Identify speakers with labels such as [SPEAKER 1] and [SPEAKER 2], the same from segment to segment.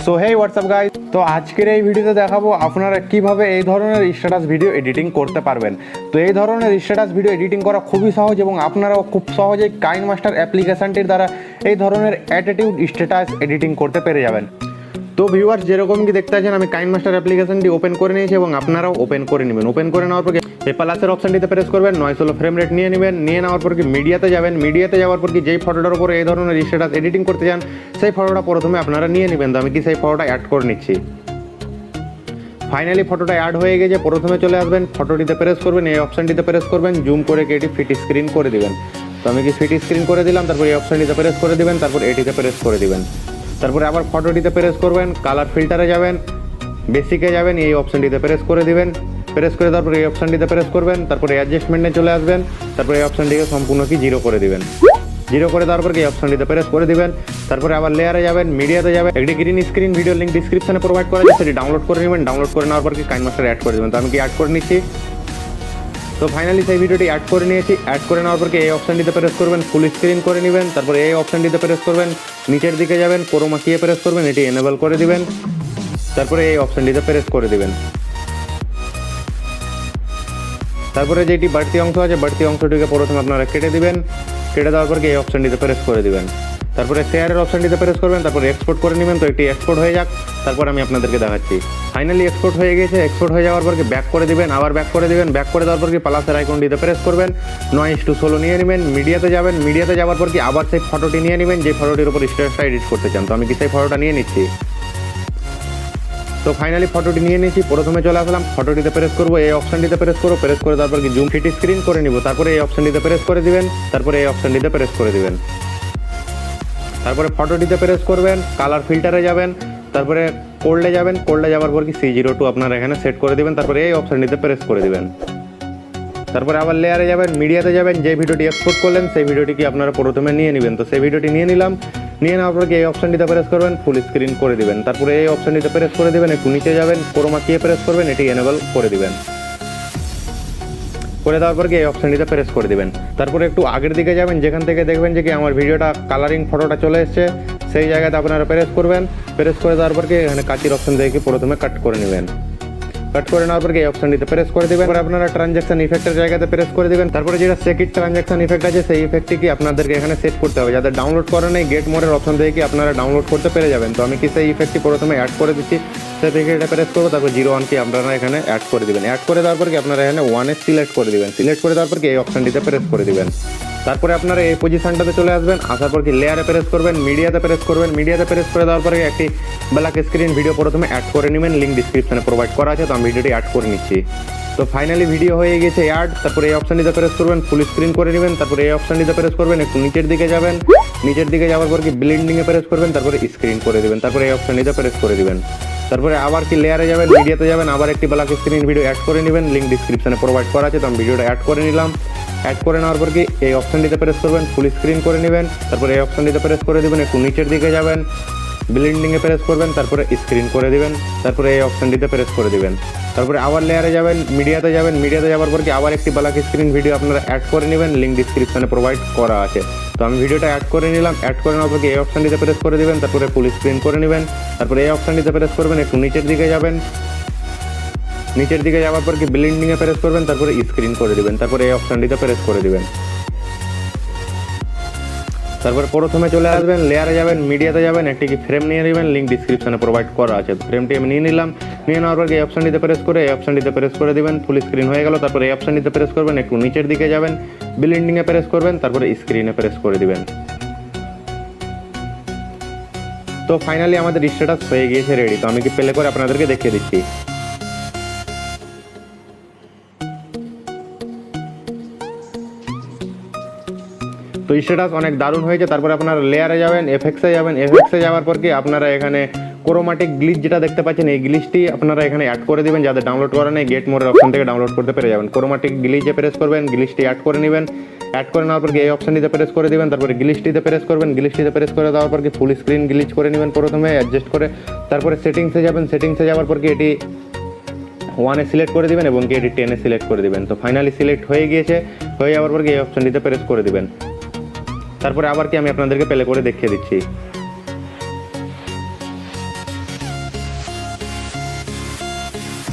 [SPEAKER 1] So hey WhatsApp guys, তো আজকের এই ভিডিওতে দেখাবো আপনারা কিভাবে এই ধরনের স্ট্যাটাস ভিডিও এডিটিং করতে পারবেন। তো এই ধরনের স্ট্যাটাস ভিডিও এডিটিং করা খুবই সহজ এবং আপনারাও খুব সহজেই কাইনমাস্টার অ্যাপ্লিকেশনটির দ্বারা এই ধরনের অ্যাটিটিউড স্ট্যাটাস এডিটিং করতে পেরে যাবেন। তো ভিউয়ার্স, যেরকম কি দেখতে পাচ্ছেন আমি কাইনমাস্টার অ্যাপ্লিকেশনটি ওপেন করে নিয়েছি এবং আপনারাও ওপেন করে নেবেন। ওপেন করে নেওয়ার পর এই প্লাসের অপশনটিতে প্রেস করবেন, 916 ফ্রেম রেট নিয়ে নেবেন। নিয়ে নেওয়ার পর কি মিডিয়াতে যাবেন। মিডিয়াতে যাওয়ার পর কি যেই ফটোটার উপরে এই ধরনের স্ট্যাটাস এডিটিং করতে চান সেই ফটোটা প্রথমে আপনারা নিয়ে নেবেন। তো আমি কি সেই ফটোটা অ্যাড করে নিচ্ছি। ফাইনালি ফটোটা অ্যাড হয়ে গেছে। প্রথমে চলে আসবেন, ফটোটিতে প্রেস করবেন, এই অপশনটিতে প্রেস করবেন, জুম করে এটি ফিট স্ক্রিন করে দিবেন। তো আমি কি ফিট স্ক্রিন করে দিলাম। তারপর এই অপশনটিতে প্রেস করে দিবেন, তারপর এটিতে প্রেস করে দিবেন। তারপরে আবার ফটোটিতে প্রেস করবেন, কালার ফিল্টারে যাবেন, বেসিকে যাবেন, এই অপশনটিতে প্রেস করে দিবেন। প্রেস করে তারপর এই অপশনটিতে প্রেস করবেন, তারপরে অ্যাডজাস্টমেন্টে চলে আসবেন, তারপরে এই অপশনটিকে সম্পূর্ণ কি জিরো করে দিবেন। জিরো করে তারপর এই অপশনটিতে প্রেস করে দিবেন। তারপরে আবার লেয়ারে যাবেন, মিডিয়াতে যাবেন, একটি গ্রিন স্ক্রিন ভিডিও লিঙ্ক ডিসক্রিপশনে প্রোভাইড করা যায়, সেটি ডাউনলোড করে নেবেন। ডাউনলোড করে নেওয়ার পর কি কাইনমাস্টার অ্যাড করে দেবেন। তো আমি কি অ্যাড করে নিচ্ছি। তো ফাইনালি সেই ভিডিওটি অ্যাড করে নিয়েছি। অ্যাড করে নেওয়ার পর এই অপশনটিতে প্রেস করবেন, ফুল স্ক্রিন করে নেবেন। তারপরে এই অপশনটিতে প্রেস করবেন, নিচের দিকে যাবেন, ক্রোমা কিয়ে প্রেস করবেন, এটি এনেবল করে দিবেন। তারপরে এই অপশনটিতে প্রেস করে দিবেন। তারপরে যেটি বাড়তি অংশ আছে, বাড়তি অংশটিকে প্রথমে আপনারা কেটে দিবেন। কেটে দেওয়ার পর এই অপশনটিতে প্রেস করে দিবেন। তারপরে শেয়ারের অপশনটিতে প্রেস করবেন, তারপরে এক্সপোর্ট করে নেবেন। তো এটি এক্সপোর্ট হয়ে যাক, তারপর আমি আপনাদেরকে দেখাচ্ছি। ফাইনালি এক্সপোর্ট হয়ে গেছে। এক্সপোর্ট হয়ে যাওয়ার পর ব্যাক করে দিবেন, আবার ব্যাক করে দিবেন। ব্যাক করে দেওয়ার পর প্লাসের আইকনটিতে প্রেস করবেন, 9:16 নিয়ে নেবেন। মিডিয়াতে যাবেন, মিডিয়াতে যাওয়ার পর আবার সেই ফটোটি নিয়ে নেবেন যে ফটোটির উপর স্ট্যাটাসটা এডিট করতে চান। তো আমি কি সেই ফটোটা নিয়ে নিচ্ছি। তো ফাইনালি ফটোটি নিয়ে নিয়েছি। প্রথমে চলে আসলাম, ফটোটিতে প্রেস করবো, এই অপশনটিতে প্রেস করবো। প্রেস করে তারপর কি জুম ফিট স্ক্রিন করে নিব। তারপরে এই অপশনটিতে প্রেস করে দিবেন, তারপরে এই অপশনটিতে প্রেস করে দিবেন। তারপরে ফটোটিতে প্রেস করবেন, কালার ফিল্টারে যাবেন, তারপরে কোল্ডে যাবেন। কোল্ডে যাওয়ার পর কি C02 আপনারা এখানে সেট করে দিবেন। তারপরে এই অপশনটিতে প্রেস করে দিবেন। তারপরে আবার লেয়ারে যাবেন, মিডিয়াতে যাবেন, যে ভিডিওটি এক্সপোর্ট করলেন সেই ভিডিওটি কি আপনারা প্রথমে নিয়ে নেবেন। তো সেই ভিডিওটি নিয়ে নিলাম। নিয়ে নেওয়ার পর এই অপশনটিতে প্রেস করবেন, ফুল স্ক্রিন করে দিবেন। তারপরে এই অপশনটিতে প্রেস করে দিবেন, একটু নিচে যাবেন, ক্রোমা কিয়ে প্রেস করবেন, এটি এনেবল করে দিবেন। করে দেওয়ার পর এই অপশনটিতে প্রেস করে দিবেন। তারপরে একটু আগের দিকে যাবেন, যেখান থেকে দেখবেন যে কি আমার ভিডিওটা কালারিং ফটোটা চলে এসছে, সেই জায়গাতে আপনারা প্রেস করবেন। প্রেস করে দেওয়ার পর এখানে কাটির অপশন দেখে প্রথমে কাট করে নেবেন। কাট করে নেওয়ার পর এই অপশনটিতে প্রেস করে দেবেন। আপনারা ট্রানজ্যাকশন ইফেক্টের জায়গাতে প্রেস করে দেবেন। তারপরে যেটা সেকেন্ড ট্রানজ্যাকশন ইফেক্ট আছে সেই ইফেক্টটি কি আপনাদেরকে এখানে সেট করতে হবে, যাদের ডাউনলোড করা নেই গেট মোরের অপশন থেকে কি আপনারা ডাউনলোড করতে পেরে যাবেন। তো আমি কি সেই ইফেক্টটি প্রথমে অ্যাড করে দিচ্ছি। সেই থেকে এটা প্রেস করবো, তারপর 01 কি আপনারা এখানে অ্যাড করে দিবেন। অ্যাড করে দেওয়ার পর কি আপনারা এখানে 1 সিলেক্ট করে দিবেন। সিলেক্ট করে দেওয়ার পর কি এই অপশনটিতে প্রেস করে দিবেন। তারপরে আপনারা এই পজিশনটাতে চলে আসবেন। আসার পর কি লেয়ারে প্রেস করবেন, মিডিয়াতে প্রেস করবেন। মিডিয়াতে প্রেস করে দেওয়ার পরে একটি ব্ল্যাক স্ক্রিন ভিডিও প্রথমে অ্যাড করে নেবেন, লিঙ্ক ডিসক্রিপশনে প্রোভাইড করা আছে। তো আমি ভিডিওটি অ্যাড করে নিচ্ছি। তো ফাইনালি ভিডিও হয়ে গেছে অ্যাড। তারপরে এই অপশনটিতে প্রেস করবেন, ফুল স্ক্রিন করে নেবেন। তারপরে এই অপশনটিতে প্রেস করবেন, একটু নিচের দিকে যাবেন। নিচের দিকে যাওয়ার পর কি ব্লেন্ডিংয়ে প্রেস করবেন, তারপরে স্ক্রিন করে দেবেন। তারপরে এই অপশনটিতে প্রেস করে দিবেন। তারপরে আবার কি লেয়ারে যাবেন, মিডিয়াতে যাবেন, আবার একটি ব্ল্যাক স্ক্রিন ভিডিও অ্যাড করে নেবেন, লিঙ্ক ডিসক্রিপশনে প্রোভাইড করা আছে। তো আমি ভিডিওটা অ্যাড করে নিলাম। অ্যাড করে নেওয়ার পর কি এই অপশনটিতে প্রেস করবেন, ফুল স্ক্রিন করে নেবেন। তারপরে এই অপশনটিতে প্রেস করে দেবেন, একটু নিচের দিকে যাবেন, ব্লেন্ডিংয়ে প্রেস করবেন, তারপরে স্ক্রিন করে দিবেন। তারপরে এই অপশনটিতে প্রেস করে দিবেন। তারপরে আবার লেয়ারে যাবেন, মিডিয়াতে যাবেন। মিডিয়াতে যাওয়ার পর কি আবার একটি ব্ল্যাক স্ক্রিন ভিডিও আপনারা অ্যাড করে নেবেন, লিঙ্ক ডিসক্রিপশনে প্রোভাইড করা আছে। তো আমি ভিডিওটা অ্যাড করে নিলাম। অ্যাড করে নেওয়ার পর এই অপশনটিতে প্রেস করে দিবেন, তারপরে ফুল স্ক্রিন করে নেবেন। তারপরে এই অপশনটিতে প্রেস করবেন, একটু নিচের দিকে যাবেন। নিচের দিকে যাওয়ার পর কি ব্লেন্ডিংয়ে প্রেস করবেন, তারপরে স্ক্রিন করে দিবেন। তারপরে এই অপশনটিতে প্রেস করে দিবেন। তারপরে প্রথমে চলে আসবেন, লেয়ারে যাবেন, মিডিয়াতে যাবেন, একটি কি ফ্রেম নিয়ে নেবেন, লিঙ্ক ডিসক্রিপশনে প্রোভাইড করা আছে। ফ্রেমটি আমি নিয়ে নিলাম। নিয়ে নেওয়ার পর এই অপশনটিতে প্রেস করে এই অপশনটিতে প্রেস করে দিবেন, ফুল স্ক্রিন হয়ে গেল। তারপরে এই অপশনটিতে প্রেস করবেন, একটু নিচের দিকে যাবেন, ব্লেন্ডিংয়ে প্রেস করবেন, তারপরে স্ক্রিনে প্রেস করে দিবেন। তো ফাইনালি আমাদের স্ট্যাটাস হয়ে গিয়েছে রেডি। তো আমি কি প্লে করে আপনাদেরকে দেখিয়ে দিচ্ছি। তো স্ট্যাটাস অনেক দারুণ হয়েছে। তারপরে আপনারা লেয়ারে যাবেন, এফেক্টসে যাবেন। এফেক্টসে যাওয়ার পর কি আপনারা এখানে ক্রোমাটিক গ্লিচ যেটা দেখতে পাচ্ছেন, এই গ্লিচটি আপনারা এখানে অ্যাড করে দিবেন, যাদের ডাউনলোড করা নেই গেট মোরের অপশন থেকে ডাউনলোড করতে পেরে যাবেন। ক্রোমাটিক গ্লিচে প্রেস করবেন, গ্লিচটি অ্যাড করে নেবেন। অ্যাড করে নেওয়ার পর এই অপশনটিতে প্রেস করে দিবেন। তারপরে গ্লিচটিতে প্রেস করবেন, গ্লিচটিতে প্রেস করে দেওয়ার পর কি ফুল স্ক্রিন গ্লিচ করে নেবেন প্রথমে অ্যাডজাস্ট করে। তারপরে সেটিংসে যাবেন, সেটিংসে যাওয়ার পর কি এটি 1 সিলেক্ট করে দিবেন এবং কি এটি 10 সিলেক্ট করে দিবেন। তো ফাইনালি সিলেক্ট হয়ে গিয়েছে। হয়ে যাওয়ার পর কি এই অপশনটিতে প্রেস করে দিবেন। তারপরে আবার কি আমি আপনাদেরকে প্লে করে দেখিয়ে দিচ্ছি।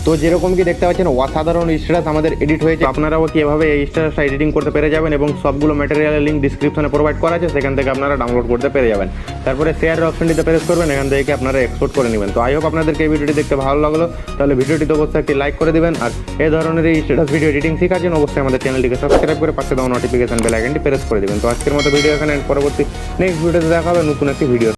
[SPEAKER 1] তো যেরকম কি দেখতে পাচ্ছেন অসাধারণ স্ট্যাটাস আমাদের এডিট হয়েছে। আপনারাও কি এভাবে এই স্ট্যাটাসটা এডিটিং করতে পেরে যাবেন এবং সবগুলো ম্যাটেরিয়ালের লিঙ্ক ডিসক্রিপশনে প্রোভাইড করা আছে, সেখান থেকে আপনারা ডাউনলোড করতে পেরে যাবেন। তারপরে শেয়ারের অপশনটিতে প্রেস করবেন, এখান থেকে আপনারা এক্সপোর্ট করে নেবেন। তো আই হোপ আপনাদেরকে এই ভিডিওটি দেখতে ভালো লাগলো, তাহলে ভিডিওটিতে অবশ্যই একটি লাইক করে দেবেন। আর এই ধরনের এই স্ট্যাটাস ভিডিও এডিটিং শেখার জন্য অবশ্যই আমাদের চ্যানেলটিকে সাবস্ক্রাইব করে পাশে দেওয়া নোটিফিকেশন বেল আইকনটি প্রেস করে দেবেন। তো আজকের মতো ভিডিও এখানে, পরবর্তী নেক্সট ভিডিওতে দেখা হবে নতুন একটি ভিডিও।